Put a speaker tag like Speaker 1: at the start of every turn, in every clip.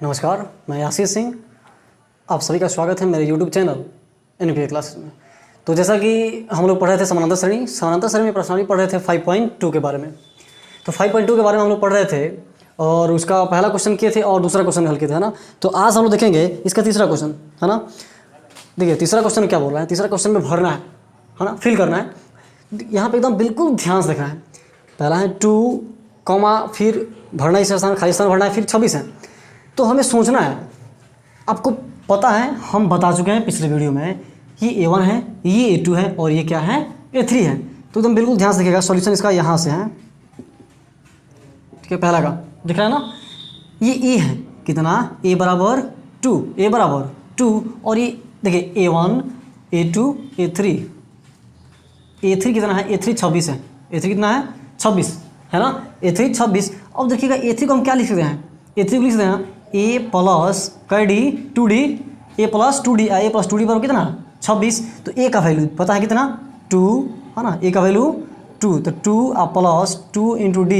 Speaker 1: नमस्कार, मैं आशीष सिंह। आप सभी का स्वागत है मेरे YouTube चैनल NPA क्लासेस में। तो जैसा कि हम लोग पढ़ रहे थे समानांतर श्रेणी में प्रश्नावली पढ़ रहे थे 5.2 के बारे में। तो 5.2 के बारे में हम लोग पढ़ रहे थे और उसका पहला क्वेश्चन किए थे और दूसरा क्वेश्चन हल किए थे, है ना। तो आज हम लोग देखेंगे इसका तीसरा क्वेश्चन, है ना। देखिए तीसरा क्वेश्चन क्या बोल रहा है। तीसरा क्वेश्चन में भरना है ना, फिल करना है। यहाँ पे एकदम बिल्कुल ध्यान से देखना है। पहला है 2, फिर भरना इस स्थान, खाली स्थान भरना है, फिर 26 है। तो हमें सोचना है, आपको पता है हम बता चुके हैं पिछले वीडियो में, ये A1 है, ये A2 है और ये क्या है, A3 है। तो एकदम बिल्कुल ध्यान से देखिएगा। सॉल्यूशन इसका यहाँ से है, ठीक है। पहला का दिख रहा है ना, ये A है, कितना A बराबर 2 और ये देखिए A1 A2 A3 कितना है, A3 26 है। A3 कितना है, 26 है ना, A3 26। अब देखिएगा A3 को हम क्या लिख सकते हैं, A3 को लिख सकते हैं A plus D 2D, A plus 2D बराबर कितना 26। तो A का वैल्यू पता है कितना 2, है ना। A का वैल्यू 2, तो 2 प्लस 2 इंटू D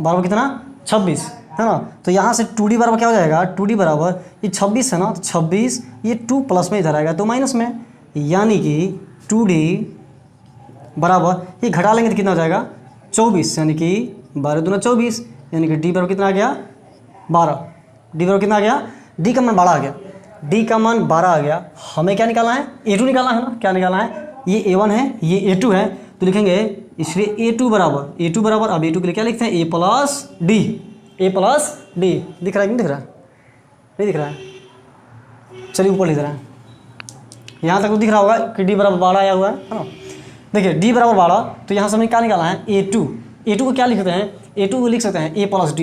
Speaker 1: बराबर कितना 26, है ना। तो यहाँ से 2D बराबर क्या हो जाएगा, 2D बराबर ये 26 है ना, तो 26 ये 2 प्लस में इधर आएगा तो माइनस में, यानी कि 2D बराबर ये घटा लेंगे तो कितना हो जाएगा 24, यानी कि 12 दूना 24, यानी कि D बराबर कितना आ गया 12। डी बराबर कितना आ गया, डी का मान 12 आ गया। डी का मान 12 आ गया। हमें क्या निकालना है, A2 निकालना है ना। क्या निकालना है, ये A1 है, ये A2 है, तो लिखेंगे इसलिए A2 बराबर अब A2 के लिए क्या लिखते हैं, A प्लस डी दिख रहा है कि नहीं दिख रहा है, नहीं दिख रहा है। चलिए ऊपर लिख रहा है, यहाँ तक तो दिख रहा होगा कि डी बराबर 12 आया हुआ है ना। देखिए डी बराबर 12, तो यहाँ से हमें क्या निकालना है, A2 को क्या लिखते हैं, A2 को लिख सकते हैं A प्लस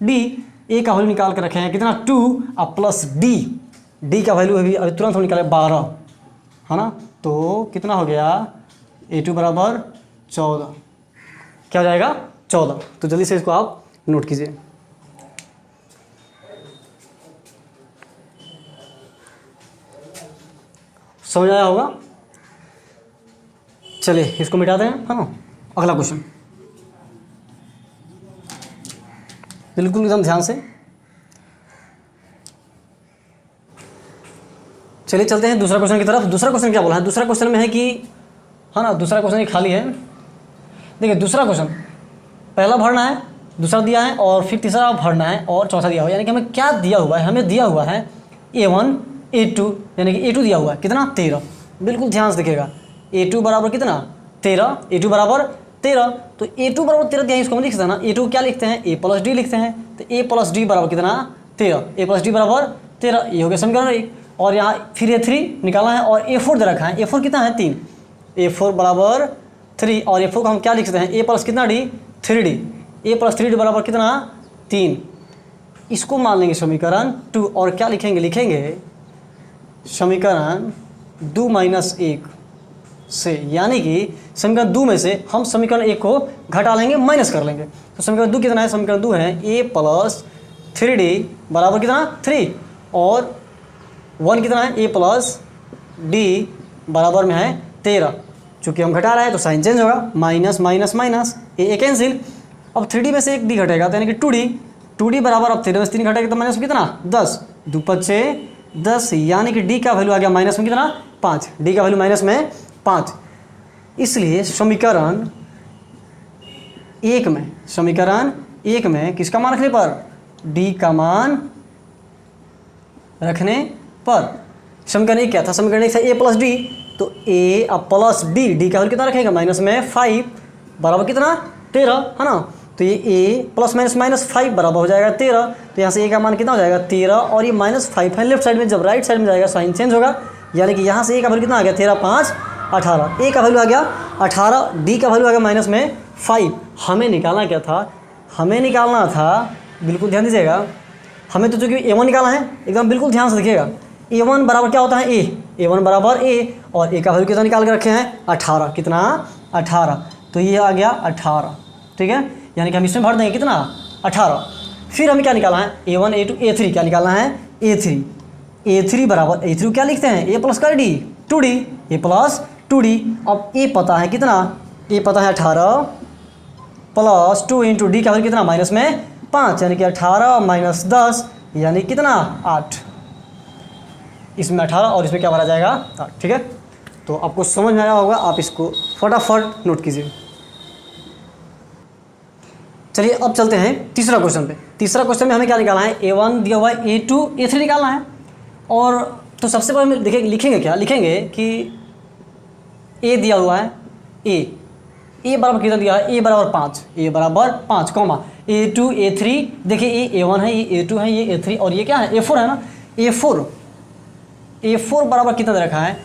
Speaker 1: डी। A का वैल्यू निकाल कर रखे हैं कितना 2 और प्लस डी का वैल्यू अभी तुरंत हम निकाले 12, है ना। तो कितना हो गया, A2 बराबर 14, क्या हो जाएगा 14। तो जल्दी से इसको आप नोट कीजिए। समझ आया होगा। चलिए इसको मिटाते हैं, है ना। अगला क्वेश्चन बिल्कुल एकदम ध्यान से। चलिए चलते हैं दूसरा क्वेश्चन की तरफ। दूसरा क्वेश्चन क्या बोला है, दूसरा क्वेश्चन में है कि, है ना, दूसरा क्वेश्चन ही खाली है। देखिए दूसरा क्वेश्चन पहला भरना है, दूसरा दिया है और फिर तीसरा भरना है और चौथा दिया हुआ है। यानी कि हमें क्या दिया हुआ है, हमें दिया हुआ है A1 A2, यानी कि A2 दिया हुआ है कितना 13। बिल्कुल ध्यान से देखिएगा, A2 बराबर कितना 13, A2 बराबर 13। तो A2 बराबर 13 दिया है, इसको हम लिख सकते हैं ना। A2 क्या लिखते हैं, A प्लस डी लिखते हैं। तो A प्लस डी बराबर कितना 13, A प्लस डी बराबर 13, ये हो गया समीकरण 1। और यहाँ फिर A3 निकाला है और A4 दे रखा है। A4 कितना है 3, A4 बराबर 3 और A4 को हम क्या लिख सकते हैं, A प्लस कितना D 3D, A plus 3D बराबर कितना 3। इसको मान लेंगे समीकरण 2 और क्या लिखेंगे समीकरण 2 - 1 से, यानी कि समीकरण 2 में से हम समीकरण 1 को घटा लेंगे, माइनस कर लेंगे। तो समीकरण 2 कितना है, समीकरण 2 है A प्लस 3D बराबर कितना 3 और 1 कितना है, A प्लस डी बराबर में है 13। चूँकि हम घटा रहे हैं तो साइन चेंज होगा, minus minus minus, A cancel. अब 3D में से एक डी घटेगा तो यानी कि 2D बराबर, अब 13 में से 3 घटेगा तो माइनस में कितना 10, 2 × 5 = 10, यानी कि डी का वैल्यू आ गया माइनस में कितना 5, डी का वैल्यू माइनस में 5। इसलिए समीकरण 1 में किसका मान रखने पर, डी का मान रखने पर। समीकरण 1 क्या था, समीकरण 1 था A प्लस डी, तो A प्लस डी का वैल्यू कितना रखेगा माइनस में 5 बराबर कितना 13, है ना। तो ये A प्लस माइनस 5 बराबर हो जाएगा 13। तो यहाँ से A का मान कितना हो जाएगा 13 और ये -5 है लेफ्ट साइड में, जब राइट साइड में जाएगा साइन चेंज होगा, यानी कि यहाँ से A का वैल्यू कितना आ गया 13 5 18, A का वैल्यू आ गया 18, डी का वैल्यू आ गया माइनस में 5। हमें निकालना क्या था, हमें निकालना था, बिल्कुल ध्यान दीजिएगा, हमें तो चूँकि A1 निकालना है, एकदम बिल्कुल ध्यान से देखिएगा। A1 बराबर क्या होता है A1 बराबर A और A का वैल्यू कितना निकाल के रखे हैं 18, कितना 18, तो ये आ गया 18, ठीक है। यानी कि हम इसमें भर देंगे कितना 18। फिर हमें क्या निकालना है, A1 A2 A3, क्या निकालना है A3 बराबर, A3 क्या लिखते हैं A plus D 2D, A plus 2D। अब A पता है कितना, A पता है 18 प्लस 2 × डी का वैल्यू कितना माइनस में 5, यानी कि 18 - 10 यानी कितना 8, इसमें 18 और इसमें क्या भरा जाएगा 8, ठीक है। तो आपको समझ में आया होगा, आप इसको फटाफट नोट कीजिए। चलिए अब चलते हैं तीसरा क्वेश्चन पे। तीसरा क्वेश्चन में हमें क्या निकालना है, A1 दिया हुआ है, A2 A3 निकालना है। और तो सबसे पहले देखिए लिखेंगे क्या, लिखेंगे कि A दिया हुआ है, A बराबर कितना दिया है, A बराबर 5, A बराबर 5 कॉमा A2 A3, देखिए ये A1 है, ये A2 है, ये A3 और ये क्या है A4 है ना। A4 बराबर कितना दे रखा है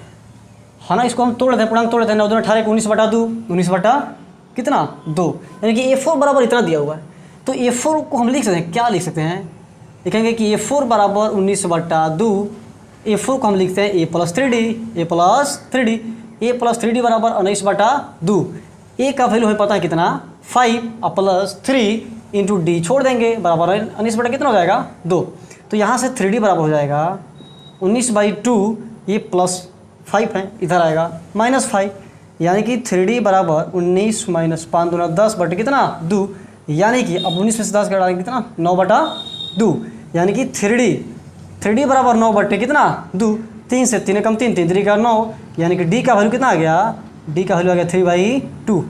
Speaker 1: ना, इसको हम तोड़ लेते हैं, पूर्णांक तोड़ लेते हैं। 9 दूना 18 को 19/2, 19 कितना 2, यानी कि A4 बराबर इतना दिया हुआ है। तो A4 को हम लिख सकते हैं, क्या लिख सकते हैं, लिखेंगे कि A4 बराबर 19/2। A4 को हम लिखते हैं A + 3D, A + 3D बराबर 19/2। A का वैल्यू हमें पता है कितना 5 प्लस 3 इंटू डी छोड़ देंगे, बराबर 19 कितना हो जाएगा 2। तो यहाँ से 3D बराबर हो जाएगा 19/2, ये प्लस 5 है, इधर आएगा -5, यानी कि 3D बराबर 19 - 5 दूना 10 बटे कितना 2, यानी कि अब 19 में से 10 घटा कितना 9/2, यानी कि 3D बराबर 9 बटे कितना 2, 3 से 3 कम 3, 3 3 का 9, यानी कि D का वैल्यू कितना आ गया, D का वैल्यू आ गया 3/2।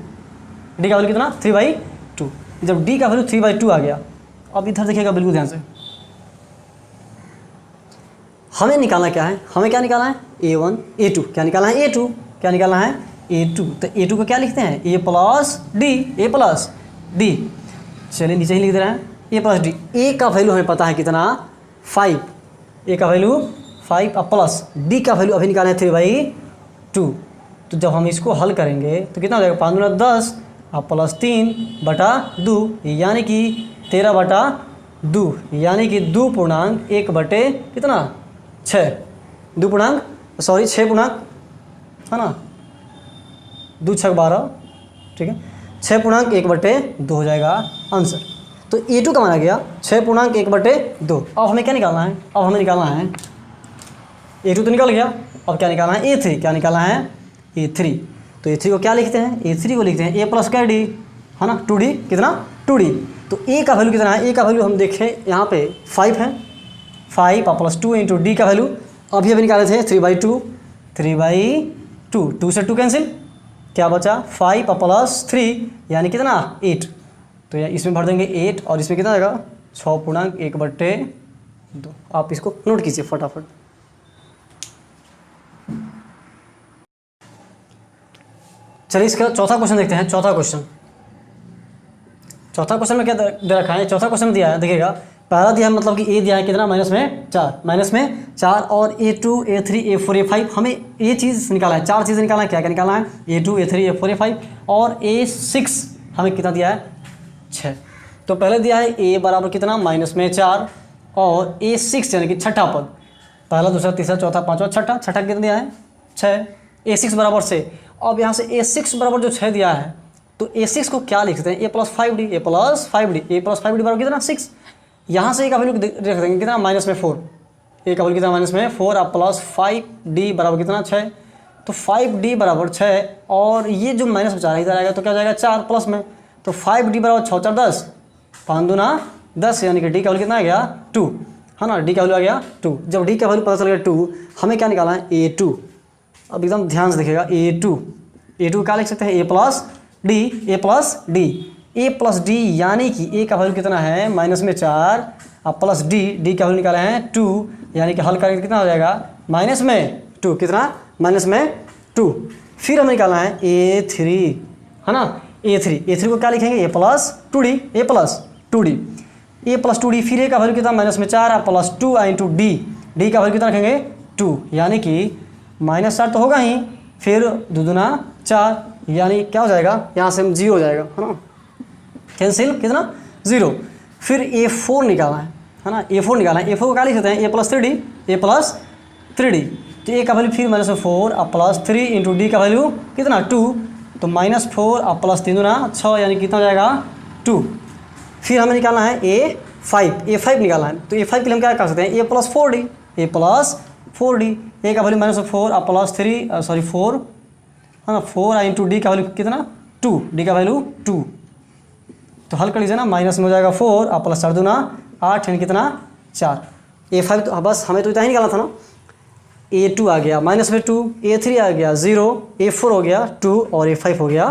Speaker 1: D का वैल्यू कितना 3/2। जब D का वैल्यू 3/2 आ गया, अब इधर देखिएगा बिल्कुल ध्यान से, हमें निकालना क्या है, हमें क्या निकालना है A1 A2, क्या निकालना है A2, क्या निकालना है A2। तो A2 को क्या लिखते हैं A + D, चलिए नीचे ही लिख दे रहे हैं A + D। A का वैल्यू हमें पता है कितना 5, A का वैल्यू 5 और प्लस D का वैल्यू अभी निकाले 3/2। तो जब हम इसको हल करेंगे तो कितना हो जाएगा 5 दूना 10 और प्लस 3/2, यानी कि 13/2, यानी कि 2 पूर्णांक 1 बटे कितना 6, 6 पूर्णांक है ना, 2 6 12, ठीक है, 6 पूर्णांक 1/2 हो जाएगा आंसर। तो A2 का माना गया 6 पूर्णांक 1/2। अब हमें क्या निकालना है, अब हमें निकालना है A2 तो निकल गया, अब क्या निकालना है A3, क्या निकालना है A3। तो A3 को क्या लिखते हैं, A3 को लिखते हैं A + D, है ना, 2D कितना 2D। तो A का वैल्यू कितना है, A का वैल्यू हम देखें यहाँ पे 5 है, 5 और प्लस 2 इंटू D का वैल्यू अभी निकाले थे 3/2, 2 से 2 कैंसिल, क्या बचा 5 और प्लस 3 यानी कितना 8। तो इसमें भर देंगे 8 और इसमें कितना आएगा 6 पूर्णांक 1/2। आप इसको नोट कीजिए फटाफट। चलिए इसका चौथा क्वेश्चन देखते हैं। चौथा क्वेश्चन में क्या दे रखा है, चौथा क्वेश्चन दिया है, देखिएगा पहला दिया है मतलब कि A दिया है कितना -4 और A2 A3 A4 A5, हमें ये चीज़ निकाला है, 4 चीज़ें निकालना है। क्या क्या निकालना है A2 A3 A4 A5 और A6 हमें कितना दिया है 6। तो पहले दिया है A बराबर कितना -4 और A6 यानी कि छठा पद, पहला दूसरा तीसरा चौथा पाँचवा छठा कितना दिया है 6, A6 बराबर से। अब यहाँ से A6 बराबर जो 6 दिया है तो A6 को क्या लिख सकते हैं A + 5D बराबर कितना 6। यहाँ से A का वैल्यू रख देंगे कितना -4, A का वैल्यू कितना -4 और प्लस 5D बराबर कितना 6। तो 5D बराबर 6 और ये जो माइनस बचा रहा है इधर आएगा तो क्या हो जाएगा 4 प्लस में। तो 5D बराबर 6 4 10, 5 दूना 10, यानी कि D का वैल्यू कितना आ गया 2, है ना, D का वैल्यू आ गया 2। जब D का वैल्यू पता चल गया 2, हमें क्या निकालना है A2। अब एकदम ध्यान से देखिएगा A2 क्या लिख सकते हैं A + D, यानी कि A का वैल्यू कितना है -4 और प्लस D का वैल्यू निकाले हैं 2, यानी कि हल करेंगे कितना हो जाएगा -2, कितना -2। फिर हमें निकालना है A3, है ना, A3 को क्या लिखेंगे A + 2D, फिर A का वैल्यू कितना -4 और प्लस 2 इंटू D का वैल्यू कितना रखेंगे 2, यानी कि -4 तो होगा ही, फिर 2 दूना 4, यानी क्या हो जाएगा यहाँ से 0 हो जाएगा, है ना, कैंसिल कितना 0। फिर A4 निकालना है ना, A4 को क्या लिख सकते हैं A + 3D। तो A का वैल्यू फिर -4 और प्लस 3 इंटू D का वैल्यू कितना 2, तो -4 और प्लस 3 दूना 6, यानी कितना हो जाएगा 2। फिर हमें निकालना है A5 निकालना है। तो A5 के लिए हम क्या कर सकते हैं A + 4D, A का वैल्यू -4 और प्लस 4, है ना, 4 इंटू D का वैल्यू कितना 2, D का वैल्यू 2। तो हल कर लीजिए ना, माइनस में हो जाएगा 4 और प्लस 4 दूना 8, यानी कितना 4, A5 तो बस हमें तो इतना ही निकालना था ना। A2 आ गया माइनस में 2, A3 आ गया 0, A4 हो गया 2 और A5 हो गया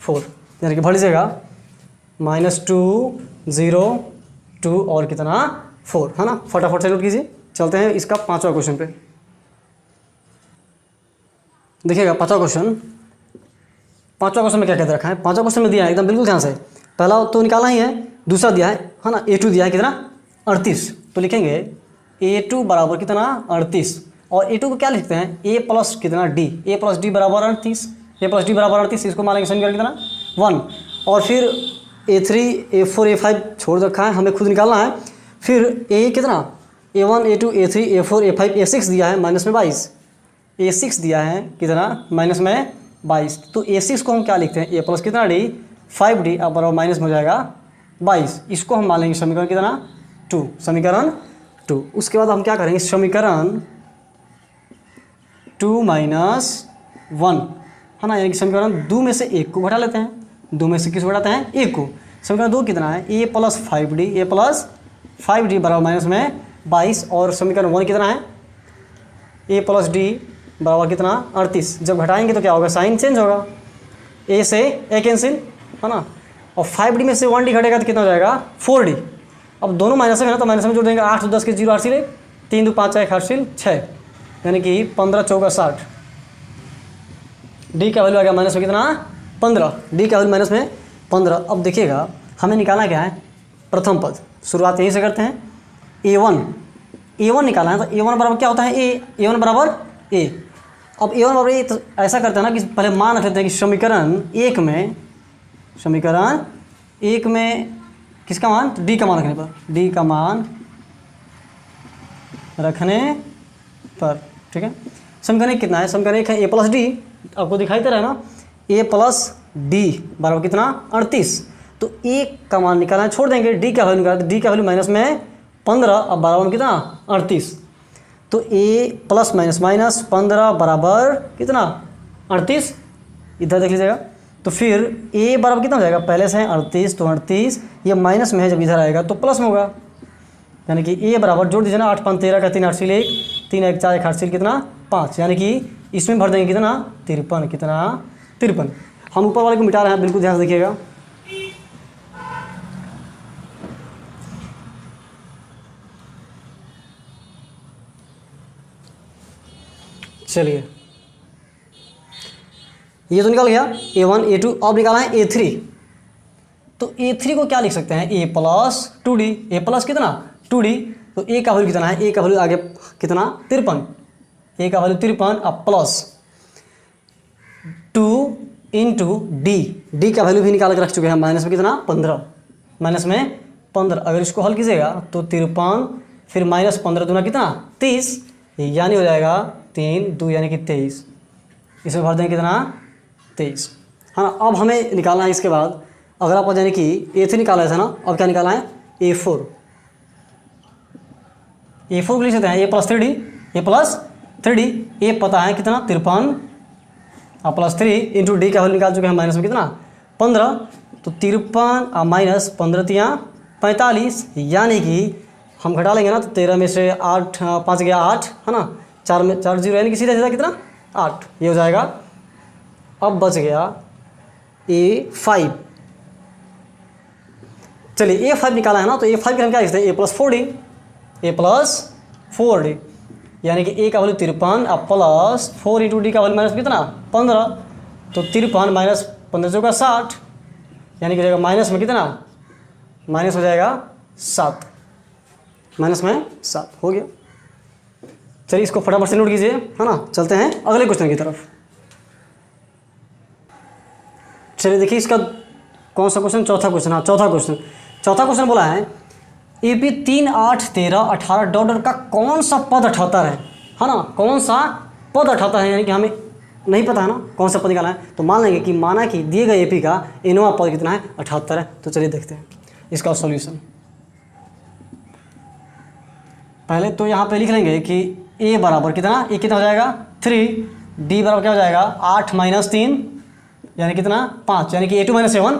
Speaker 1: 4, यानी कि भर लीजिएगा -2 0 2 और कितना 4, है ना। फटाफट से नोट कीजिए। चलते हैं इसका 5वां क्वेश्चन पे। देखिएगा 5वां क्वेश्चन में क्या कहते रखा है। 5वां क्वेश्चन में दिया है एकदम बिल्कुल ध्यान से। पहला तो निकालना ही है, दूसरा दिया है ना। A2 दिया है कितना 38, तो लिखेंगे A2 बराबर कितना 38, और A2 को क्या लिखते हैं A प्लस कितना D, A प्लस डी बराबर 38, A प्लस डी बराबर 38, इसको मानेंगे समीकरण कितना 1। और फिर A3 A4 A5 छोड़ रखा है, हमें खुद निकालना है। फिर A कितना A1 A2 A3 A4 A5 A6 दिया है माइनस में 22, A6 दिया है कितना माइनस में 22, तो A6 को हम क्या लिखते हैं A प्लस कितना D 5D अब बराबर माइनस में हो जाएगा 22, इसको हम मान लेंगे समीकरण कितना 2, समीकरण 2। उसके बाद हम क्या करेंगे समीकरण 2 माइनस 1, है ना, यानी कि समीकरण 2 में से 1 को घटा लेते हैं। 2 में से किसको घटाते हैं 1 को। समीकरण 2 कितना है A प्लस 5D बराबर माइनस में 22, और समीकरण 1 कितना है A प्लस D बराबर कितना 38। जब घटाएंगे तो क्या होगा साइन चेंज होगा, A से A कैंसिल, है ना, और 5D में से 1D घटेगा तो कितना हो जाएगा 4D। अब दोनों माइनस में है ना, तो माइनस में जोड़ देंगे 8 10 के 0 8 सिले 3 2 5 1 8 सिल 6, यानी कि 15 चौका 60। डी का वैल्यू आ गया माइनस में कितना 15, डी का वैल्यू माइनस में 15। अब देखिएगा हमें निकालना क्या है प्रथम पद, शुरुआत यहीं से करते हैं। A1 निकालना है, तो A1 बराबर क्या होता है A1 बराबर A। अब A1 बराबर A, तो ऐसा करते हैं ना कि पहले मान रख लेते हैं कि समीकरण 1 में किसका मान, तो D का मान रखने पर, D का मान रखने पर, ठीक है। समीकरण 1 कितना है, समीकरण 1 है A प्लस डी, आपको दिखाई दे रहा है ना A प्लस डी बराबर कितना 38, तो A का मान निकालना है, छोड़ देंगे D का वैल्यू निकालना, D का वैल्यू माइनस में 15, अब बराबर में कितना 38, तो A प्लस माइनस माइनस 15 बराबर कितना 38, इधर देख लीजिएगा। तो फिर A बराबर कितना हो जाएगा, पहले से है 38, तो 38 ये माइनस में है, जब इधर आएगा तो प्लस में होगा, यानी कि A बराबर जोड़ दीजिए ना 8 5 13 का 3 8 सिल 1 3 1 4 1 8 सिल कितना 5, यानी कि इसमें भर देंगे कितना 53, कितना 53। हम ऊपर वाले को मिटा रहे हैं, बिल्कुल ध्यान से देखिएगा। चलिए ये तो निकल गया A1 A2, अब निकाला है A3, तो A3 को क्या लिख सकते हैं A plus 2D, A plus कितना 2D, तो A का वैल्यू कितना है, A का वैल्यू आगे कितना 53, A का वैल्यू 53, अब प्लस 2 इंटू D का वैल्यू भी निकाल कर रख चुके हैं माइनस में कितना 15, माइनस में 15। अगर इसको हल कीजिएगा तो 53 फिर माइनस 15 दूना कितना 30, यानी हो जाएगा 3 2 यानी कि 23, इसमें भर देंगे कितना 23, है ना। अब हमें निकालना है इसके बाद अगर आपको यानी कि A3 निकाला था ना, अब क्या निकालना है A4 को लिख सकते हैं A प्लस 3D, A पता है कितना 53 और प्लस 3 इंटू D का वैल्यू निकाल चुके हैं माइनस में कितना 15, तो 53 और माइनस 15 तियाँ 45, यानी कि हम घटा लेंगे ना तो 13 में से 8 5 गया 8, है ना, 4 में 4 0, यानी कि सीधा सीधा कितना 8, ये हो जाएगा। अब बच गया A5, चलिए A5 निकाला है ना, तो A5 के हम क्या लिखते हैं A प्लस 4D, यानी कि A का वैल्यू 53 अब प्लस 4 इंटू D का वैल्यू माइनस कितना 15, तो 53 माइनस 15 का 60, यानी कि हो जाएगा माइनस में कितना, माइनस हो जाएगा 7, माइनस में 7 हो गया। चलिए इसको फटाफट से नोट कीजिए, है ना। चलते हैं अगले क्वेश्चन की तरफ। चलिए देखिए इसका कौन सा क्वेश्चन, चौथा क्वेश्चन। हाँ चौथा क्वेश्चन बोला है AP 3 8 13 18 डॉलर का कौन सा पद 78 है ना, कौन सा पद 78 है, यानी कि हमें नहीं पता है ना कौन सा पद निकालना है, तो मान लेंगे कि माना कि दिए गए AP का इनवा पद कितना है 78 है। तो चलिए देखते हैं इसका सॉल्यूशन। पहले तो यहाँ पे लिख लेंगे कि A बराबर कितना, A कितना हो जाएगा 3, D बराबर क्या हो जाएगा 8 माइनस 3 यानी कितना 5, यानी कि A2 माइनस 7,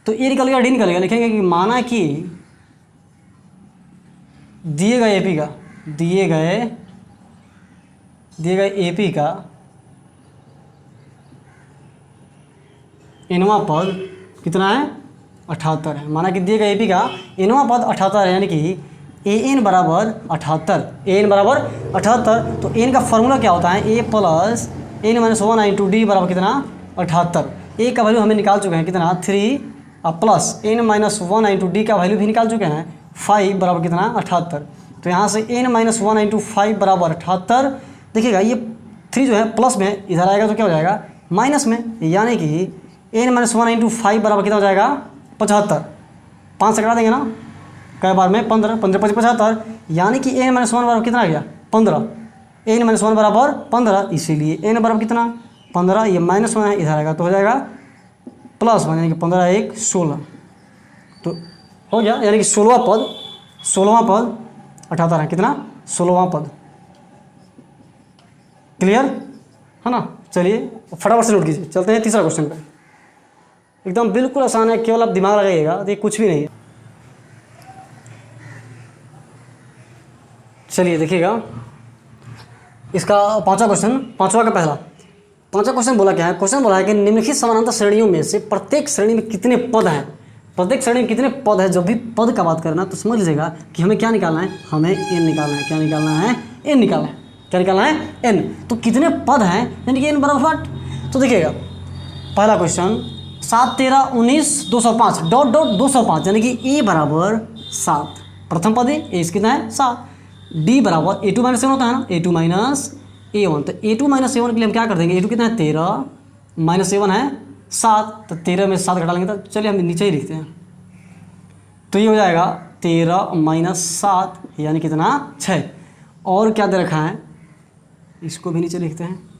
Speaker 1: तो A निकल गया D निकलेगा। लिखेंगे कि माना कि दिए गए एपी का दिए गए एपी का इनवा पद कितना है 78 है। माना कि दिए गए एपी का इनवा पद 78 है, यानी कि ए एन बराबर 78, ए एन बराबर 78। तो एन का फॉर्मूला क्या होता है, A plus N minus 1 into D बराबर कितना 78। ए का वैल्यू हमें निकाल चुके हैं कितना 3 plus N minus 1 into D का वैल्यू भी निकाल चुके हैं 5 बराबर कितना 78। तो यहाँ से एन माइनस 1 इंटू 5 बराबर 78। देखिएगा ये 3 जो है प्लस में इधर आएगा तो क्या हो जाएगा माइनस में, यानी कि एन माइनस 1 इंटू 5 बराबर कितना हो जाएगा 75। 5 से कटा देंगे ना कई बार में 15 15 5 75, यानी कि एन माइनस 1 बराबर कितना आ गया 15। एन माइनस 1 बराबर 15, इसीलिए एन बराबर कितना 15, ये माइनस 1 है इधर आएगा तो हो जाएगा प्लस 1, यानी कि 15 1 16। तो हो गया, यानी कि 16वां पद 78 है, कितना 16वां पद। क्लियर है ना। चलिए फटाफट से नोट कीजिए, चलते हैं तीसरा क्वेश्चन पे। एकदम बिल्कुल आसान है, केवल आप दिमाग लगाइएगा, ये कुछ भी नहीं है। चलिए देखिएगा इसका पांचवा क्वेश्चन, पांचवा का पहला पांचवा क्वेश्चन बोला क्या है, क्वेश्चन बोला है कि निम्नलिखित समानांतर श्रेणियों में से प्रत्येक श्रेणी में कितने पद हैं, प्रत्येक श्रेणी में कितने पद है। जब भी पद का बात करना तो समझ लीजिएगा कि हमें क्या निकालना है, हमें एन निकालना है। क्या निकालना है, एन निकालना है। क्या निकालना है, एन। तो कितने पद हैं, यानी कि एन बराबर 8। तो देखिएगा पहला क्वेश्चन 7 13 19 205 डॉट डॉट 205, यानी कि ए बराबर 7 प्रथम पद है, ए कितना है 7। डी बराबर A2 माइनस 7 होता है ना, A2 माइनस A1। तो A2 माइनस A1 के लिए हम क्या कर देंगे, A2 कितना है 13 माइनस A1 है 7, तो 13 में 7 घटा लेंगे तो चलिए हम नीचे ही लिखते हैं। तो ये हो जाएगा 13 माइनस 7, यानी कितना 6। और क्या दे रखा है, इसको भी नीचे लिखते हैं।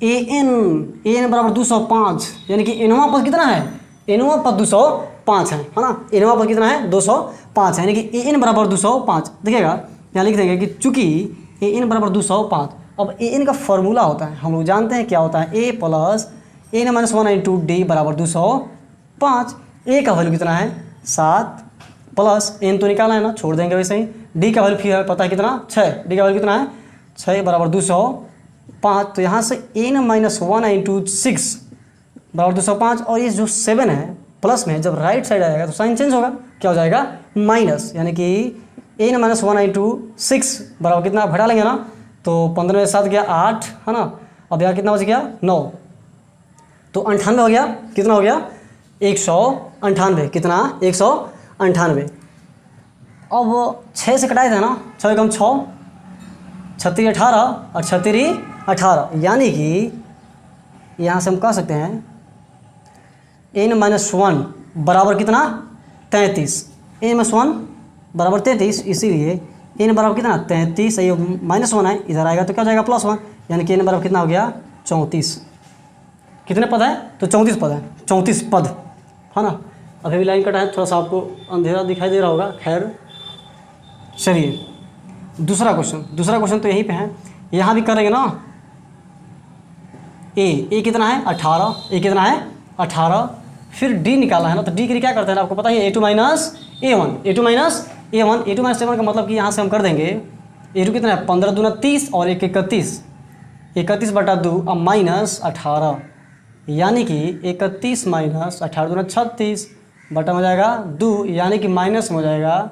Speaker 1: एन बराबर 205, यानी कि एनवा पद कितना है, एनवा पद 205 है ना। एनवा पद कितना है 205 है, यानी कि एन बराबर 205। देखिएगा यहाँ लिख देंगे कि चूंकि एन बराबर 205। अब एन का फॉर्मूला होता है, हम लोग जानते हैं क्या होता है, A plus N minus 1 into D बराबर 205। ए का वैल्यू कितना है 7 प्लस एन तो निकाला है ना, छोड़ देंगे वैसे ही। डी का वैल्यू फिर पता है कितना 6, डी का वैल्यू कितना है 6 बराबर 205। तो यहाँ से एन माइनस 1 इंटू 6 बराबर 205, और ये जो 7 है प्लस में जब राइट साइड आएगा तो साइन चेंज होगा, क्या हो जाएगा माइनस, यानी कि एन माइनस 1 इंटू 6 बराबर कितना घटा लेंगे ना, तो 15 में 7 गया 8 है ना। अब यहाँ कितना बच गया 9, तो 98 हो गया। कितना हो गया 198, कितना 198। अब 6 से कटाए थे ना, 6 कम 6 36 18 और 36 18, यानी कि यहाँ से हम कह सकते हैं एन माइनस 1 बराबर कितना 33, एन माइनस 1 बराबर 33, इसीलिए एन बराबर कितना 33। ये माइनस 1 है इधर आएगा तो क्या हो जाएगा प्लस 1, यानी कि एन बराबर कितना हो गया 34। कितने पद है, तो 34 पद है, 34 पद है ना। अभी भी लाइन कटा है, थोड़ा सा आपको अंधेरा दिखाई दे रहा होगा, खैर। चलिए दूसरा क्वेश्चन तो यहीं पे है, यहाँ भी करेंगे ना। ए कितना है 18, ए कितना है 18। फिर डी निकालना है ना, तो डी के लिए क्या करते हैं आपको पता ही है, A2 माइनस A1 का मतलब कि यहाँ से हम कर देंगे A2 कितना है 15 दूना 30 और 1 31 बटा 2 अब माइनस 18, यानी कि 31 माइनस 18 दूना 36 बटा में हो जाएगा 2, यानी कि माइनस में हो जाएगा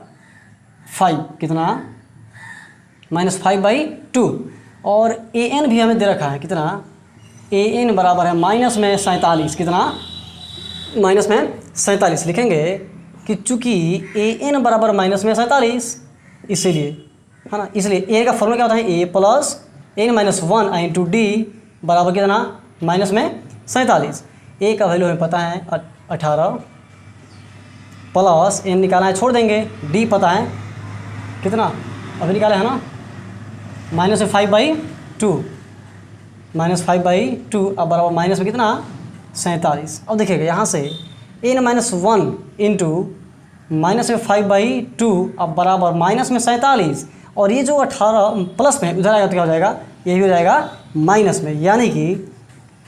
Speaker 1: 5, कितना -5/2। और an भी हमें दे रखा है कितना, an बराबर है माइनस में 47, कितना माइनस में 47 लिखेंगे कि चूंकि an बराबर माइनस में 47, इसीलिए है ना, इसलिए a का फॉर्मूला क्या होता है, a plus n minus 1 into D बराबर कितना माइनस में 47। a का वैल्यू हमें पता है 18 प्लस n निकालना है, छोड़ देंगे, d पता है कितना अभी निकाले है ना, -5/2 अब बराबर माइनस में कितना 47। अब देखिएगा यहाँ से n माइनस 1 इंटू -5/2 अब बराबर माइनस में 47, और ये जो 18 प्लस में उधर आएगा तो क्या हो जाएगा, ये भी हो जाएगा माइनस में, यानी कि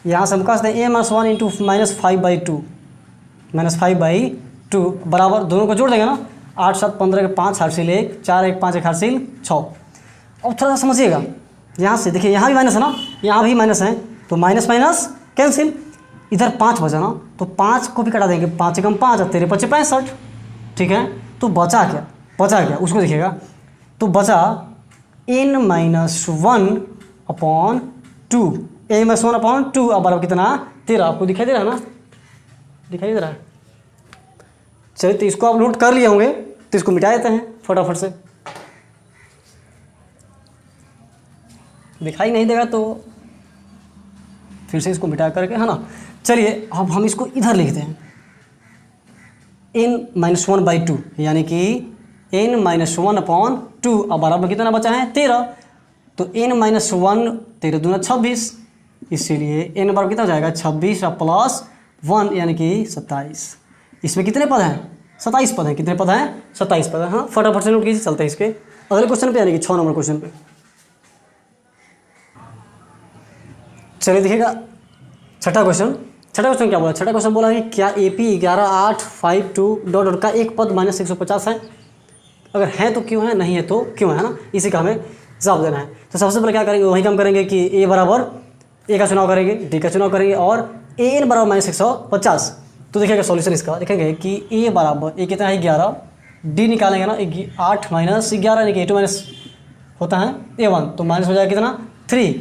Speaker 1: यहाँ से हम कह सकते हैं a-1 इंटू -5/2 बराबर दोनों को जोड़ देंगे ना, 8 7 15 के 5 हासिल 1, 4 1 5 1 हासिल 6। अब थोड़ा सा समझिएगा, यहाँ से देखिए यहाँ भी माइनस है ना, यहाँ भी माइनस है, तो माइनस माइनस कैंसिल, इधर 5 बचा ना, तो 5 को भी कटा देंगे, 5 एकम 5 और 3 5 65। ठीक है, तो बचा क्या उसको देखिएगा, तो बचा n-1/2, n-1/2 अब बराबर कितना 13। आपको दिखाई दे रहा है ना, दिखाई दे रहा है। चलिए तो इसको आप नोट कर लिए होंगे, तो इसको मिटा देते हैं फटाफट से। दिखाई नहीं देगा तो फिर से इसको मिटा करके, है ना। चलिए अब हम इसको इधर लिखते हैं, n-1/2 यानी कि n-1/2 अब बराबर कितना बचा है 13। तो n-1 13 दूना 26, इसीलिए n बराबर कितना हो जाएगा 26 और प्लस 1 यानी कि 27। इसमें कितने पद हैं 27 पद हैं, कितने पद हैं 27 पद हैं। हाँ फटाफट से नोट कीजिए, चलते हैं इसके अगले क्वेश्चन पे यानी कि 6 नंबर क्वेश्चन पे। चलिए देखिएगा छठा क्वेश्चन क्या बोला, छठा क्वेश्चन बोला कि क्या AP 11 8 5 2 डॉट डॉट का एक पद -150 है, अगर है तो क्यों है, नहीं है तो क्यों है ना, इसी का हमें जवाब देना है। तो सबसे पहले क्या करेंगे, वही काम करेंगे कि A बराबर A का चुनाव करेंगे, D का चुनाव करेंगे और AN बराबर -150। तो देखिएगा सॉल्यूशन इसका, देखेंगे कि A बराबर A कितना है 11, D निकालेंगे ना 8 - 11 यानी कि A2 माइनस होता है A1, तो माइनस हो जाएगा कितना 3।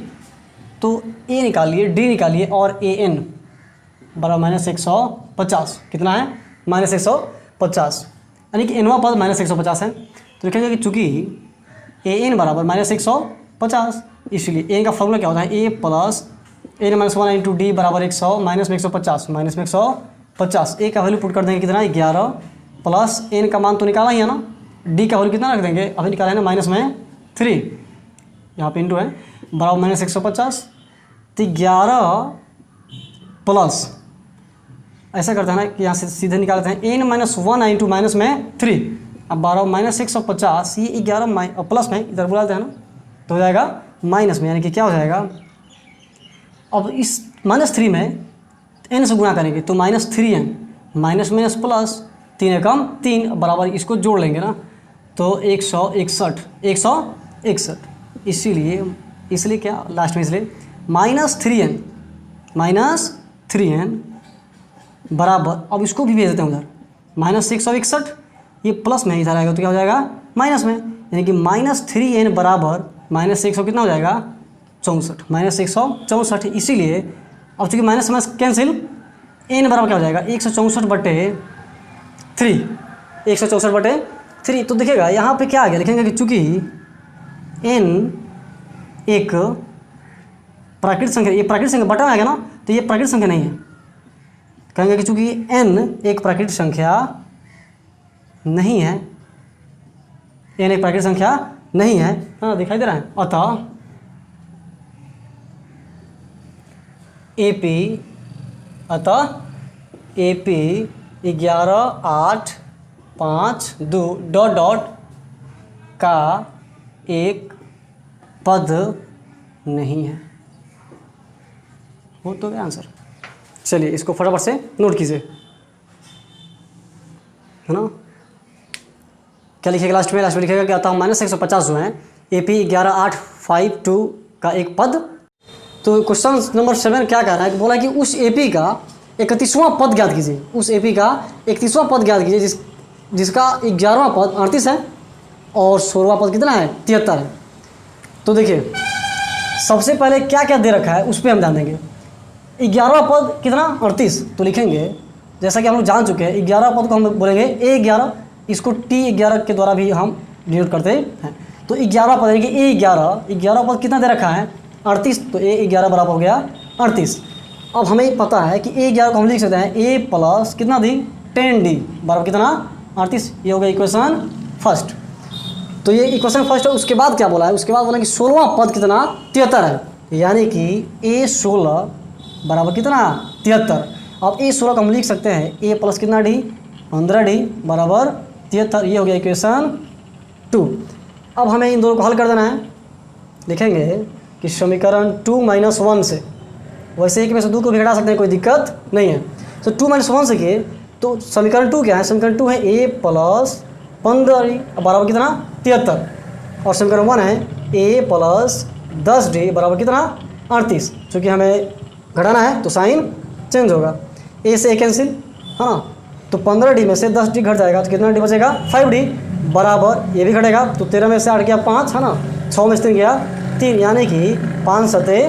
Speaker 1: तो A निकालिए, D निकालिए और AN बराबर -150 कितना है -150, यानी कि nवां पद -150 है। तो देखेंगे कि चूँकि AN बराबर -150, इसलिए AN का फॉर्मूला क्या होता है A plus n-1 into D बराबर 100 -150 -150। A का वैल्यू पुट कर देंगे कितना 11 प्लस N का मान तो निकाला ही है ना, D का वैल्यू कितना रख देंगे अभी निकाला है ना -3, यहाँ पे इंटू है बराबर -150। तो 11 प्लस ऐसा करते हैं ना कि यहाँ से सीधे निकालते हैं n-1 इंटू -3, अब 12 -150, ये 11 प्लस में इधर बुलाते हैं ना, तो हो जाएगा माइनस में, यानी कि क्या हो जाएगा, अब इस -3 में n से गुणा करेंगे तो -3n माइनस माइनस प्लस 3 एकम 3 बराबर इसको जोड़ लेंगे ना, तो 161 इसलिए क्या लास्ट में, इसलिए -3n बराबर, अब इसको भी भेज देते हैं उधर -161, ये प्लस में इधर आएगा तो क्या हो जाएगा माइनस में, यानी कि -3n बराबर -100 कितना हो जाएगा 64 -164। इसीलिए अब चूँकि माइनस माइनस कैंसिल, n बराबर क्या हो जाएगा 164/3, 164/3। तो देखिएगा यहाँ पे क्या आ गया, लिखेंगे कि चूँकि n एक प्राकृतिक संख्या, ये प्राकृतिक संख्या बटा में आ गया ना, तो ये प्राकृतिक संख्या नहीं है, कहेंगे कि चूँकि n एक प्राकृतिक संख्या नहीं है, n एक प्राकृतिक संख्या नहीं है, हाँ दिखाई दे रहा है, अतः AP 11 8 5 2 डॉट डॉट का एक पद नहीं है, हो तो गया आंसर। चलिए इसको फटाफट से नोट कीजिए, है ना। क्या लिखेगा लास्ट में लिखेगा क्या था -150 जो है AP 11 8 5 2 का एक पद। तो क्वेश्चन नंबर 7 क्या कह रहा है, बोला कि उस AP का 31वां पद ज्ञात कीजिए, उस AP का 31वां पद ज्ञात कीजिए जिसका 11वां पद 38 है और 16वां पद कितना है 73 है। तो देखिए सबसे पहले क्या क्या दे रखा है उस पर हम ध्यान देंगे। 11वां पद कितना 38, तो लिखेंगे जैसा कि हम लोग जान चुके हैं 11वां पद को हम बोलेंगे A11, इसको T11 के द्वारा भी हम डिनोट करते हैं। तो 11वां पद यानी कि A11 पद कितना दे रखा है 38, तो A11 बराबर हो गया 38। अब हमें पता है कि A11 को हम लिख सकते हैं A प्लस कितना दी 10D बराबर कितना 38, ये हो गया इक्वेशन फर्स्ट। तो ये इक्वेशन फर्स्ट है। उसके बाद क्या बोला है, उसके बाद बोला कि 16वां पद कितना 73 है, यानी कि A16 बराबर कितना 73। अब A16 को हम लिख सकते हैं A प्लस कितना D 15D बराबर 73, ये हो गया इक्वेशन 2। अब हमें इन दोनों को हल कर देना है। लिखेंगे कि समीकरण 2 - 1 से, वैसे एक में से 2 को भी घटा सकते हैं, कोई दिक्कत नहीं है। तो 2 - 1 से किए तो समीकरण 2 क्या है, समीकरण 2 है A प्लस 15d बराबर कितना 73। और समीकरण 1 है a प्लस 10d बराबर कितना 38। चूँकि हमें घटाना है तो साइन चेंज होगा, a से a कैंसिल है ना, तो 15d में से 10d घट जाएगा तो कितना d बचेगा 5d बराबर ये भी घटेगा तो 13 में से 8 गया 5 है ना, 6 में से 3 गया 3, यानी कि 5 सते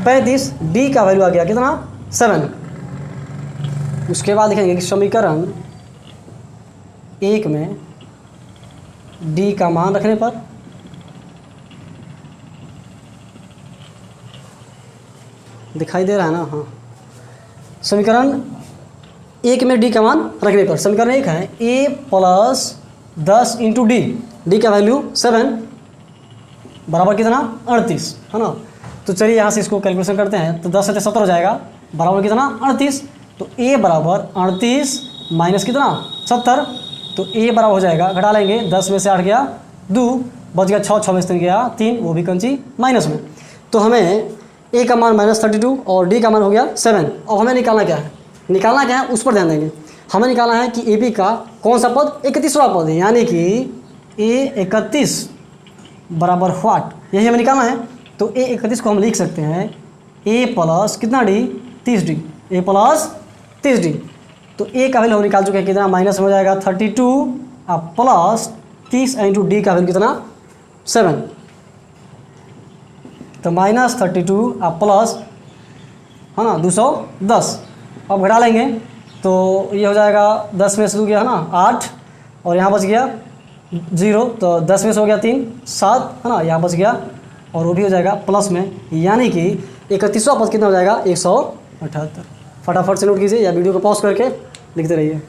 Speaker 1: 35, d का वैल्यू आ गया कितना 7। उसके बाद लिखेंगे कि समीकरण 1 में d का मान रखने पर दिखाई दे रहा है ना, हाँ, समीकरण 1 में d का मान रखने पर समीकरण 1 है a प्लस 10 इंटू डी का वैल्यू 7 बराबर कितना 38 है ना। तो चलिए यहाँ से इसको कैलकुलेशन करते हैं, तो 10 से 70 हो जाएगा बराबर कितना 38। तो a बराबर 38 माइनस कितना 70, तो a बराबर हो जाएगा, घटा लेंगे, 10 में से 8 गया 2, बच गया 6, 6 में से 3 गया 3, वो भी कंची माइनस में। तो हमें a का मान -32 और d का मान हो गया 7। अब हमें निकालना क्या है, निकालना क्या है उस पर ध्यान देंगे। हमें निकालना है कि ए बी का कौन सा पद 31वां पद है, यानी कि a 31 बराबर व्हाट, यही हमें निकालना है। तो a 31 को हम लिख सकते हैं a प्लस कितना d 30d, a plus 30d। तो a का वैल्यू हम निकाल चुके हैं कितना, माइनस हो जाएगा 32 अब प्लस 30 इंटू डी का वैल्यू कितना 7, तो -32 अब प्लस है ना 210। अब घटा लेंगे तो ये हो जाएगा 10 में से 2 गया है ना 8, और यहाँ बच गया 0, तो 10 में से हो गया 3 7 है ना, यहाँ बच गया और वो भी हो जाएगा प्लस में, यानी कि 31वां पद कितना हो जाएगा 178। फटाफट से नोट कीजिए या वीडियो को पॉज करके लिखते रहिए।